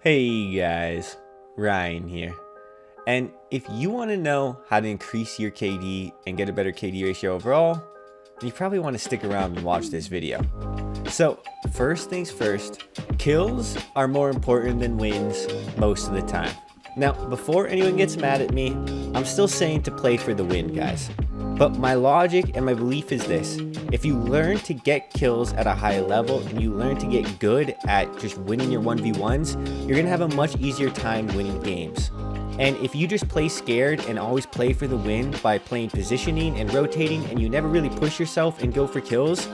Hey guys, Ryan here. And if you want to know how to increase your KD and get a better KD ratio overall, then you probably want to stick around and watch this video. So first things first, kills are more important than wins most of the time. Now, before anyone gets mad at me, I'm still saying to play for the win, guys. But my logic and my belief is this: if you learn to get kills at a high level and you learn to get good at just winning your 1v1s, you're gonna have a much easier time winning games. And if you just play scared and always play for the win by playing positioning and rotating and you never really push yourself and go for kills,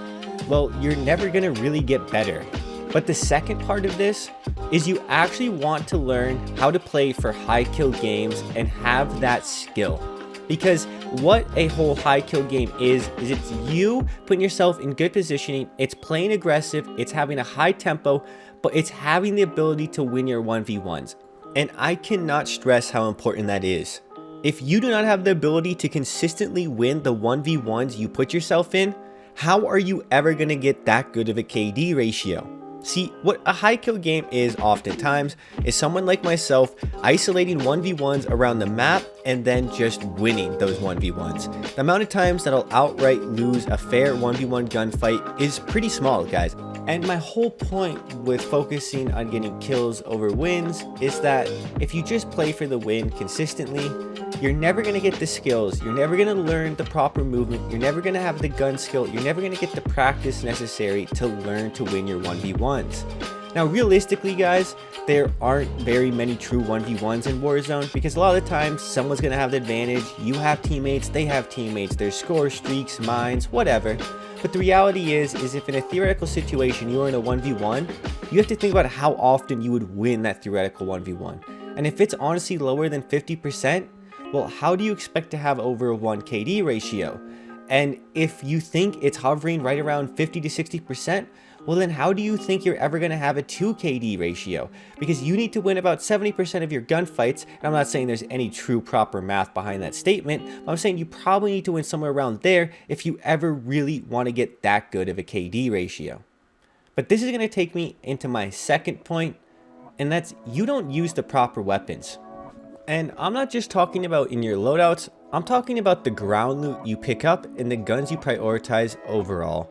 well, you're never gonna really get better. But the second part of this is you actually want to learn how to play for high kill games and have that skill. Because what a whole high kill game is it's you putting yourself in good positioning, it's playing aggressive, it's having a high tempo, but it's having the ability to win your 1v1s. And I cannot stress how important that is. If you do not have the ability to consistently win the 1v1s you put yourself in, how are you ever going to get that good of a KD ratio? See, what a high kill game is oftentimes is someone like myself isolating 1v1s around the map and then just winning those 1v1s. The amount of times that I'll outright lose a fair 1v1 gunfight is pretty small, guys. And my whole point with focusing on getting kills over wins is that if you just play for the win consistently, you're never going to get the skills, you're never going to learn the proper movement, you're never going to have the gun skill, you're never going to get the practice necessary to learn to win your 1v1s. Now realistically, guys, there aren't very many true 1v1s in Warzone because a lot of the times someone's going to have the advantage. You have teammates, they have teammates, there's score streaks, mines, whatever. But the reality is if in a theoretical situation you are in a 1v1, you have to think about how often you would win that theoretical 1v1. And if it's honestly lower than 50%, well, how do you expect to have over a 1 KD ratio? And if you think it's hovering right around 50 to 60%, well then how do you think you're ever going to have a 2 KD ratio? Because you need to win about 70% of your gunfights, and I'm not saying there's any true proper math behind that statement, but I'm saying you probably need to win somewhere around there if you ever really want to get that good of a KD ratio. But this is going to take me into my second point, and that's you don't use the proper weapons. And I'm not just talking about in your loadouts, I'm talking about the ground loot you pick up and the guns you prioritize overall.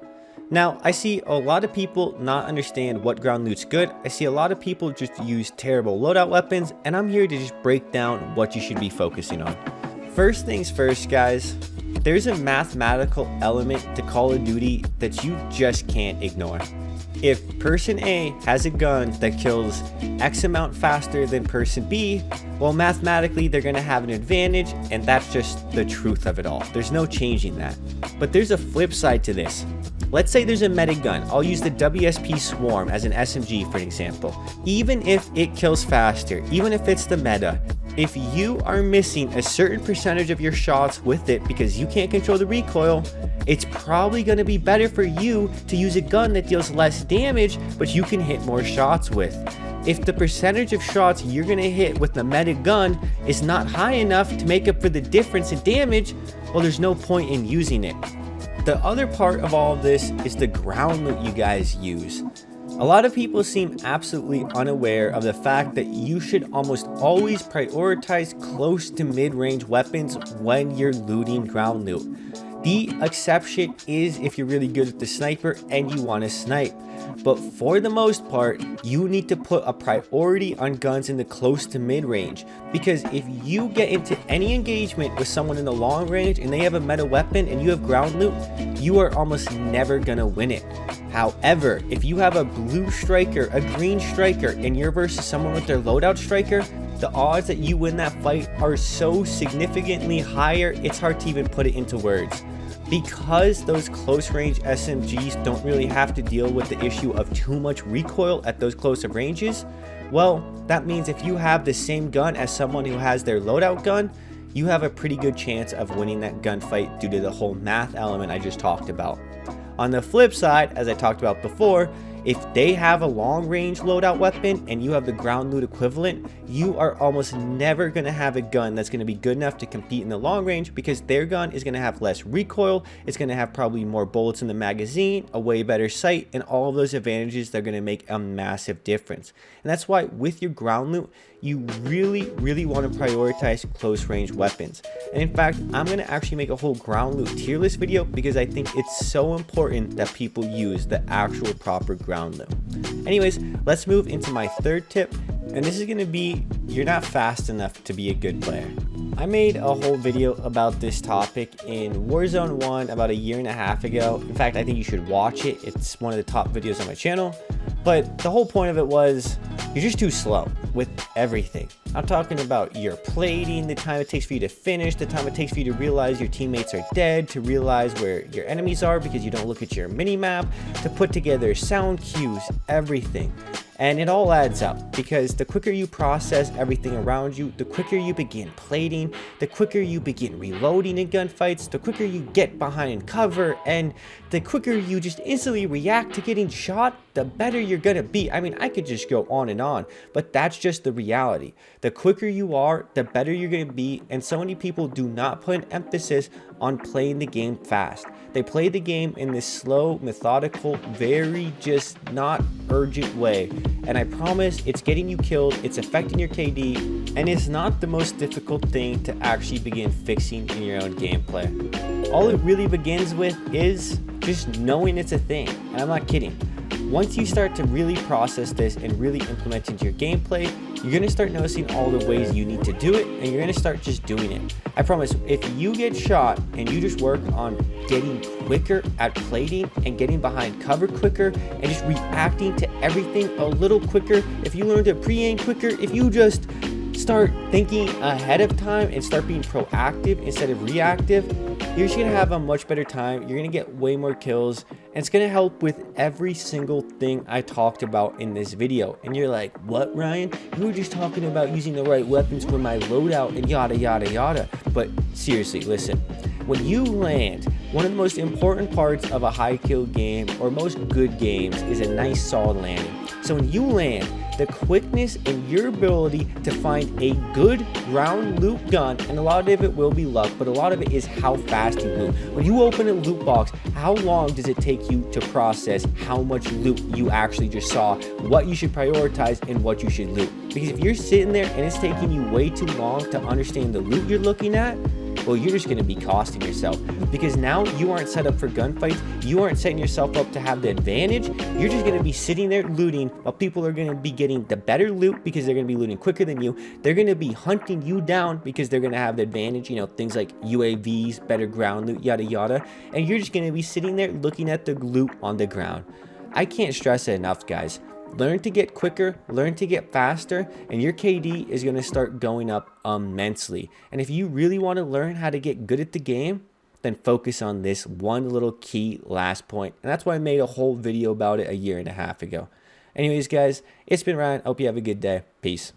Now, I see a lot of people not understand what ground loot's good. I see a lot of people just use terrible loadout weapons, and I'm here to just break down what you should be focusing on. First things first, guys, there's a mathematical element to Call of Duty that you just can't ignore. If person A has a gun that kills X amount faster than person B, well, mathematically they're going to have an advantage, and that's just the truth of it all. There's no changing that. But there's a flip side to this. Let's say there's a meta gun. I'll use the WSP Swarm as an SMG for an example. Even if it kills faster, even if it's the meta, if you are missing a certain percentage of your shots with it because you can't control the recoil, it's probably going to be better for you to use a gun that deals less damage, but you can hit more shots with. If the percentage of shots you're going to hit with the meta gun is not high enough to make up for the difference in damage, well, there's no point in using it. The other part of all of this is the ground loot you guys use. A lot of people seem absolutely unaware of the fact that you should almost always prioritize close to mid-range weapons when you're looting ground loot. The exception is if you're really good at the sniper and you want to snipe. But for the most part, you need to put a priority on guns in the close to mid-range. Because if you get into any engagement with someone in the long range and they have a meta weapon and you have ground loot, you are almost never gonna win it. However, if you have a blue striker, a green striker, and you're versus someone with their loadout striker, the odds that you win that fight are so significantly higher, it's hard to even put it into words. Because those close range SMGs don't really have to deal with the issue of too much recoil at those closer ranges, well, that means if you have the same gun as someone who has their loadout gun, you have a pretty good chance of winning that gunfight due to the whole math element I just talked about. On the flip side, as I talked about before, If they have a long range loadout weapon and you have the ground loot equivalent, you are almost never going to have a gun that's going to be good enough to compete in the long range, because their gun is going to have less recoil, it's going to have probably more bullets in the magazine, a way better sight, and all of those advantages that are going to make a massive difference. And that's why with your ground loot, you really want to prioritize close range weapons. And in fact, I'm going to actually make a whole ground loot tier list video, because I think it's so important that people use the actual proper ground loot. Anyways, let's move into my third tip, and this is going to be, you're not fast enough to be a good player. I made a whole video about this topic in Warzone 1 about a year and a half ago. In fact, I think you should watch it. It's one of the top videos on my channel. But the whole point of it was, you're just too slow with everything. I'm talking about your plating, the time it takes for you to finish, the time it takes for you to realize your teammates are dead, to realize where your enemies are because you don't look at your mini map, to put together sound cues, everything. And it all adds up, because the quicker you process everything around you, the quicker you begin plating, the quicker you begin reloading in gunfights, the quicker you get behind in cover, and the quicker you just instantly react to getting shot, the better you're gonna be. I mean, I could just go on and on, but that's just the reality. The quicker you are, the better you're gonna be, and so many people do not put an emphasis on playing the game fast. They play the game in this slow, methodical, very just not urgent way. And I promise it's getting you killed, it's affecting your KD, and it's not the most difficult thing to actually begin fixing in your own gameplay. All it really begins with is just knowing it's a thing, and I'm not kidding. Once you start to really process this and really implement it into your gameplay, you're going to start noticing all the ways you need to do it, and you're going to start just doing it. I promise, if you get shot and you just work on getting quicker at plating and getting behind cover quicker and just reacting to everything a little quicker, if you learn to pre-aim quicker, if you just start thinking ahead of time and start being proactive instead of reactive, you're just going to have a much better time. You're going to get way more kills, and it's going to help with every single thing I talked about in this video. And you're like, what, Ryan? You were just talking about using the right weapons for my loadout and yada yada yada. But seriously, listen, when you land, one of the most important parts of a high kill game, or most good games, is a nice solid landing. So when you land, the quickness and your ability to find a good ground loot gun, and a lot of it will be luck, but a lot of it is how fast you loot. When you open a loot box, how long does it take you to process how much loot you actually just saw, what you should prioritize, and what you should loot? Because if you're sitting there and it's taking you way too long to understand the loot you're looking at, well, you're just going to be costing yourself, because now you aren't set up for gunfights. You aren't setting yourself up to have the advantage. You're just going to be sitting there looting while people are going to be getting the better loot because they're going to be looting quicker than you. They're going to be hunting you down because they're going to have the advantage, you know, things like UAVs, better ground loot, yada yada. And you're just going to be sitting there looking at the loot on the ground. I can't stress it enough, guys. Learn to get quicker, learn to get faster, and your KD is going to start going up immensely. And if you really want to learn how to get good at the game, then focus on this one little key last point. And that's why I made a whole video about it a year and a half ago. Anyways, guys, it's been Ryan. Hope you have a good day. Peace.